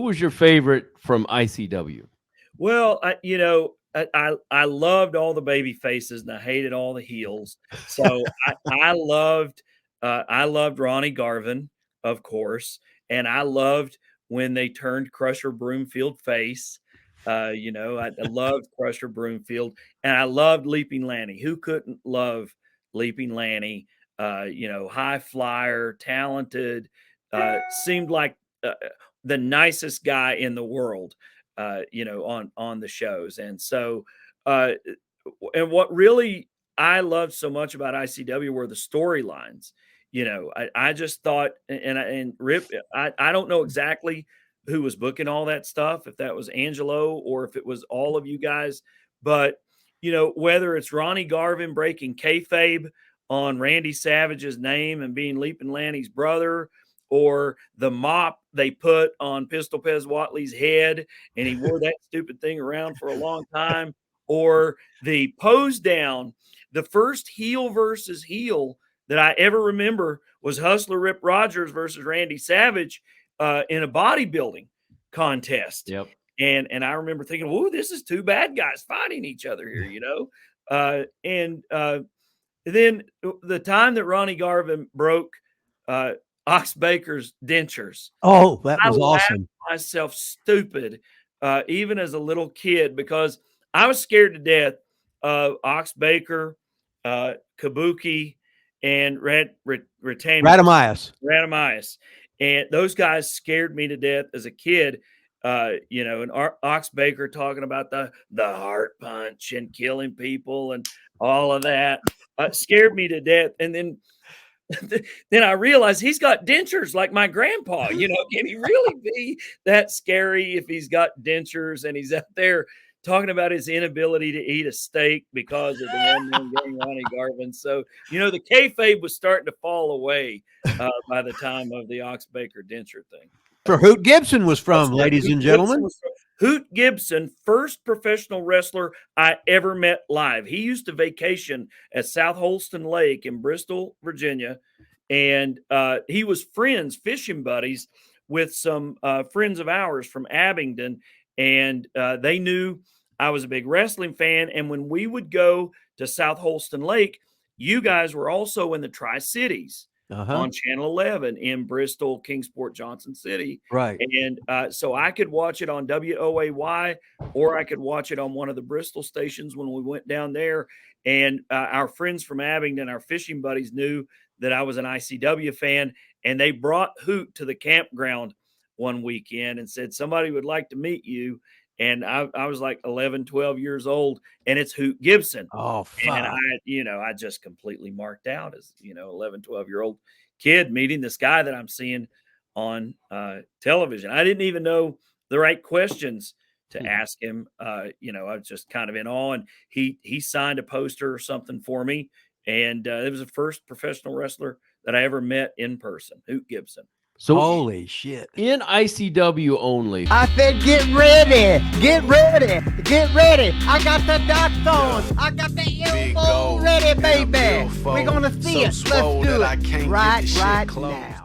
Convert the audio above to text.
Who was your favorite from ICW? Well, I loved all the baby faces and I hated all the heels. So I loved Ronnie Garvin, of course, and I loved when they turned Crusher Broomfield face. I loved Crusher Broomfield, and I loved Leaping Lanny. Who couldn't love Leaping Lanny? High flyer, talented, seemed like the nicest guy in the world. On the shows. And so, and what really I loved so much about ICW were the storylines. I just thought, and Rip, I don't know exactly who was booking all that stuff, if that was Angelo or if it was all of you guys, but whether it's Ronnie Garvin breaking kayfabe on Randy Savage's name and being Leaping Lanny's brother, or the mop they put on Pistol Pez Watley's head, and he wore that stupid thing around for a long time, or the pose down. The first heel versus heel that I ever remember was Hustler Rip Rogers versus Randy Savage in a bodybuilding contest. Yep. And I remember thinking, "Whoa, this is two bad guys fighting each other here," And then the time that Ronnie Garvin broke Ox Baker's dentures. Oh, that was awesome. I laughed myself stupid, even as a little kid, because I was scared to death of Ox Baker, Kabuki, and Radamias. And those guys scared me to death as a kid. And Ox Baker talking about the heart punch and killing people and all of that scared me to death. And then I realized he's got dentures like my grandpa. Can he really be that scary if he's got dentures and he's out there talking about his inability to eat a steak because of the one-man gang Ronnie Garvin? So, the kayfabe was starting to fall away by the time of the Ox Baker denture thing. For Hoot Gibson was from, ladies and gentlemen. Hoot Gibson, first professional wrestler I ever met live. He used to vacation at South Holston Lake in Bristol, Virginia. And he was fishing buddies with some friends of ours from Abingdon. And they knew I was a big wrestling fan. And when we would go to South Holston Lake, you guys were also in the Tri-Cities. On Channel 11 in Bristol, Kingsport, Johnson City. Right. And so I could watch it on WOAY, or I could watch it on one of the Bristol stations when we went down there. And our friends from Abingdon, our fishing buddies, knew that I was an ICW fan, and they brought Hoot to the campground one weekend and said, somebody would like to meet you. And I was like 11, 12 years old, and it's Hoot Gibson. Oh, fuck. And I just completely marked out as, 11, 12-year-old kid meeting this guy that I'm seeing on television. I didn't even know the right questions to ask him. I was just kind of in awe, and he signed a poster or something for me. And it was the first professional wrestler that I ever met in person, Hoot Gibson. So holy shit. In ICW only. I said, get ready. Get ready. Get ready. I got the dots on. I got the elbow ready, baby. We're going to see it. Let's do it right now.